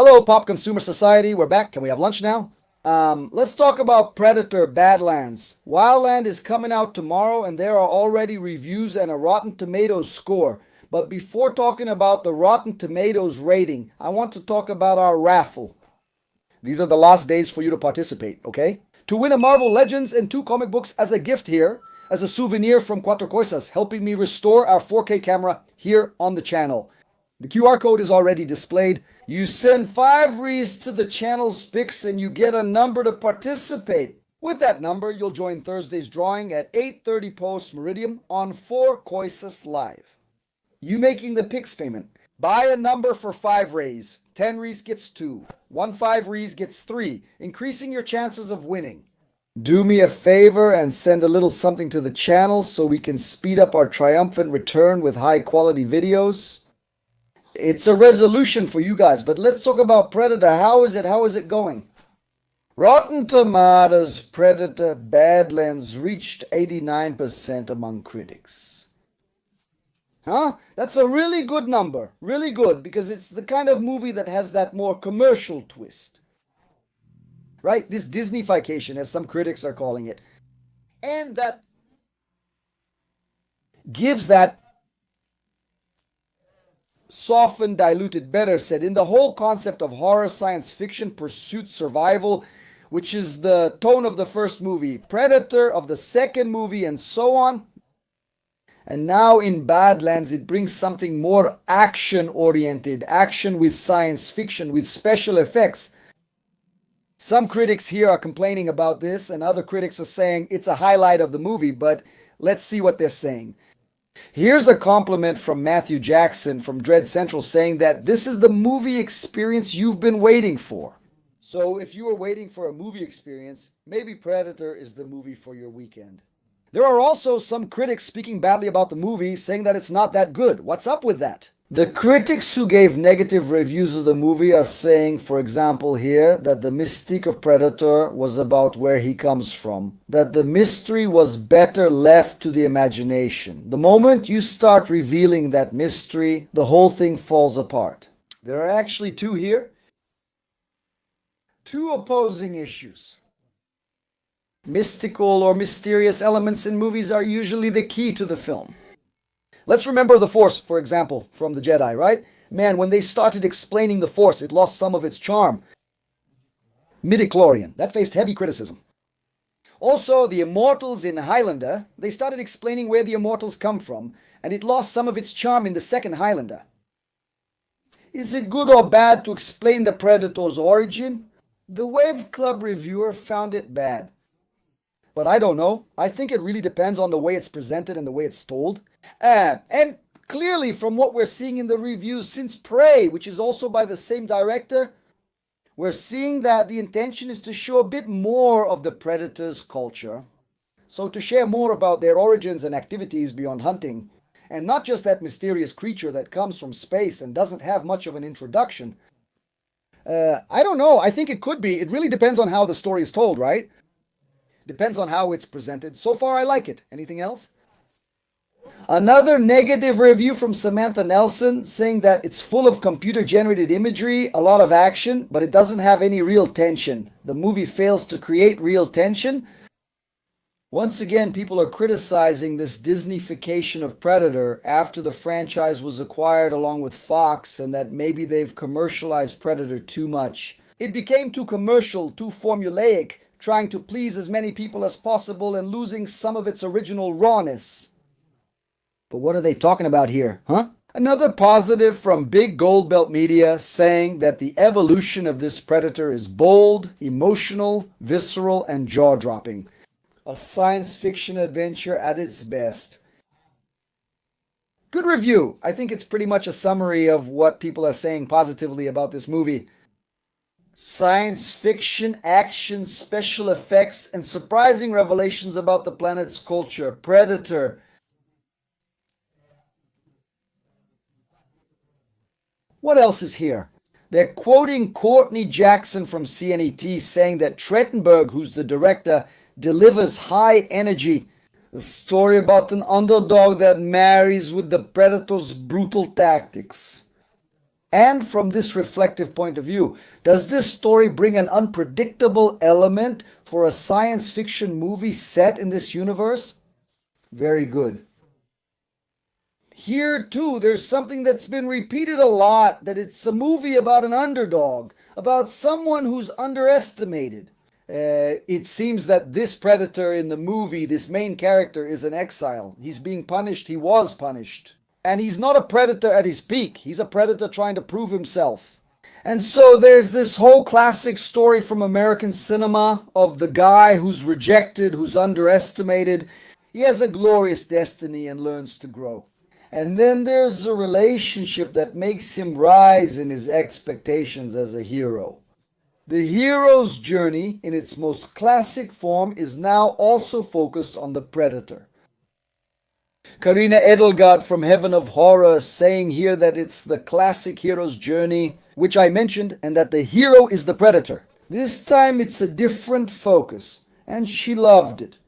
Hello, Pop Consumer Society. We're back. Can we have lunch now? Let's talk about Predator Badlands. Wildland is coming out tomorrow, and there are already reviews and a Rotten Tomatoes score. But before talking about the Rotten Tomatoes rating, I want to talk about our raffle. These are the last days for you to participate, okay? To win a Marvel Legends and 2 comic books as a gift here, as a souvenir from Cuatro Coisas, helping me restore our 4K camera here on the channel. The QR code is already displayed. You send 5 rees to the channel's Pix and you get a number to participate. With that number, you'll join Thursday's drawing at 8:30 post meridian on 4 Coisas Live. You making the Pix payment. Buy a number for 5 reis. 10 reis gets 2. 1 5 reis gets 3, increasing your chances of winning. Do me a favor and send a little something to the channel so we can speed up our triumphant return with high quality videos. It's a resolution for you guys, but let's talk about Predator. How is it going? Rotten Tomatoes Predator Badlands reached 89% among critics. Huh? That's a really good number. Really good, because it's the kind of movie that has that more commercial twist. Right? This Disneyfication, as some critics are calling it. And that gives that softened, diluted, better said, in the whole concept of horror, science fiction, pursuit, survival, which is the tone of the first movie, Predator of the second movie, and so on. And now in Badlands, it brings something more action-oriented, action with science fiction, with special effects. Some critics here are complaining about this, and other critics are saying it's a highlight of the movie, but let's see what they're saying. Here's a compliment from Matthew Jackson from Dread Central saying that this is the movie experience you've been waiting for. So if you were waiting for a movie experience, maybe Predator is the movie for your weekend. There are also some critics speaking badly about the movie, saying that it's not that good. What's up with that? The critics who gave negative reviews of the movie are saying, for example here, that the mystique of Predator was about where he comes from. That the mystery was better left to the imagination. The moment you start revealing that mystery, the whole thing falls apart. There are actually 2 here. 2 opposing issues. Mystical or mysterious elements in movies are usually the key to the film. Let's remember the Force, for example, from the Jedi, right? Man, when they started explaining the Force, it lost some of its charm. Midichlorian, that faced heavy criticism. Also, the Immortals in Highlander, they started explaining where the Immortals come from, and it lost some of its charm in the second Highlander. Is it good or bad to explain the Predator's origin? The Wave Club reviewer found it bad. But I don't know. I think it really depends on the way it's presented and the way it's told. And clearly from what we're seeing in the reviews since Prey, which is also by the same director, we're seeing that the intention is to show a bit more of the Predator's culture. So to share more about their origins and activities beyond hunting, and not just that mysterious creature that comes from space and doesn't have much of an introduction. I don't know. I think it could be. It really depends on how the story is told, right? Depends on how it's presented. So far, I like it. Anything else? Another negative review from Samantha Nelson saying that it's full of computer-generated imagery, a lot of action, but it doesn't have any real tension. The movie fails to create real tension. Once again, people are criticizing this Disneyfication of Predator after the franchise was acquired along with Fox and that maybe they've commercialized Predator too much. It became too commercial, too formulaic, trying to please as many people as possible and losing some of its original rawness. But what are they talking about here, huh? Another positive from Big Gold Belt Media saying that the evolution of this Predator is bold, emotional, visceral, and jaw-dropping. A science fiction adventure at its best. Good review. I think it's pretty much a summary of what people are saying positively about this movie. Science fiction, action, special effects, and surprising revelations about the planet's culture. Predator. What else is here? They're quoting Courtney Jackson from CNET saying that Trachtenberg, who's the director, delivers high energy. A story about an underdog that marries with the Predator's brutal tactics. And from this reflective point of view, does this story bring an unpredictable element for a science fiction movie set in this universe? Very good. Here, too, there's something that's been repeated a lot, that it's a movie about an underdog, about someone who's underestimated. It seems that this predator in the movie, this main character, is an exile. He's being punished. He was punished. And he's not a predator at his peak. He's a predator trying to prove himself. And so there's this whole classic story from American cinema of the guy who's rejected, who's underestimated. He has a glorious destiny and learns to grow. And then there's a relationship that makes him rise in his expectations as a hero. The hero's journey, in its most classic form, is now also focused on the predator. Karina Edelgard from Heaven of Horror saying here that it's the classic hero's journey, which I mentioned, and that the hero is the predator. This time it's a different focus, and she loved it.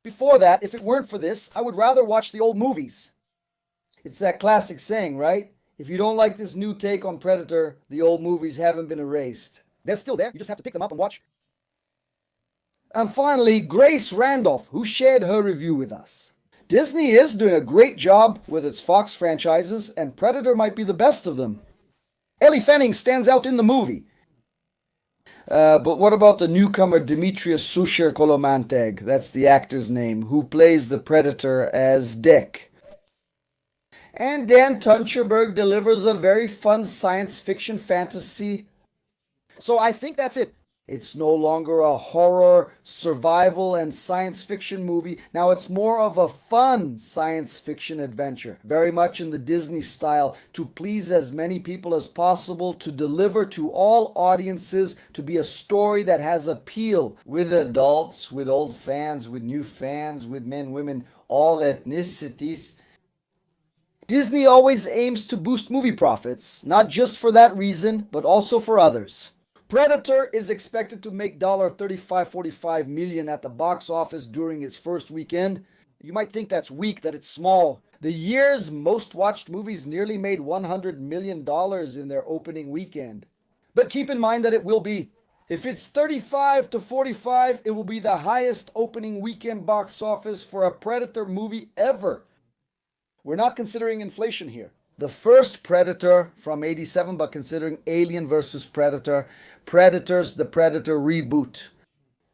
Before that, if it weren't for this, I would rather watch the old movies. It's that classic saying, right? If you don't like this new take on Predator, the old movies haven't been erased. They're still there, you just have to pick them up and watch. And finally, Grace Randolph, who shared her review with us. Disney is doing a great job with its Fox franchises, and Predator might be the best of them. Ellie Fanning stands out in the movie. But what about the newcomer Demetrius Susher Kolomanteg, that's the actor's name, who plays the Predator as Dick? And Dan Tuncherberg delivers a very fun science fiction fantasy. So I think that's it. It's no longer a horror, survival, and science fiction movie. Now it's more of a fun science fiction adventure, very much in the Disney style, to please as many people as possible, to deliver to all audiences, to be a story that has appeal with adults, with old fans, with new fans, with men, women, all ethnicities. Disney always aims to boost movie profits, not just for that reason, but also for others. Predator is expected to make $35-45 million at the box office during its first weekend. You might think that's weak, that it's small. The year's most watched movies nearly made $100 million in their opening weekend. But keep in mind that it will be. If it's 35 to 45, it will be the highest opening weekend box office for a Predator movie ever. We're not considering inflation here. The first Predator from '87, but considering Alien vs. Predator, Predators, the Predator reboot.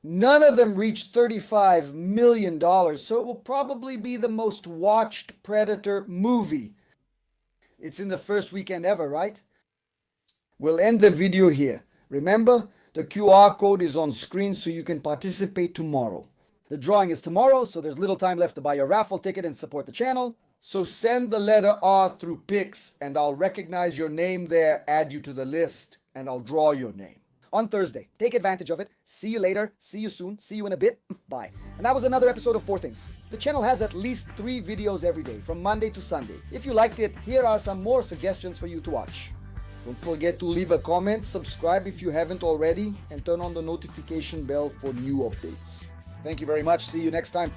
None of them reached $35 million, so it will probably be the most watched Predator movie. It's in the first weekend ever, right? We'll end the video here. Remember, the QR code is on screen so you can participate tomorrow. The drawing is tomorrow, so there's little time left to buy your raffle ticket and support the channel. So send the letter R through Pix, and I'll recognize your name there, add you to the list, and I'll draw your name. On Thursday. Take advantage of it. See you later. See you soon. See you in a bit. Bye. And that was another episode of 4 Things. The channel has at least 3 videos every day, from Monday to Sunday. If you liked it, here are some more suggestions for you to watch. Don't forget to leave a comment, subscribe if you haven't already, and turn on the notification bell for new updates. Thank you very much. See you next time.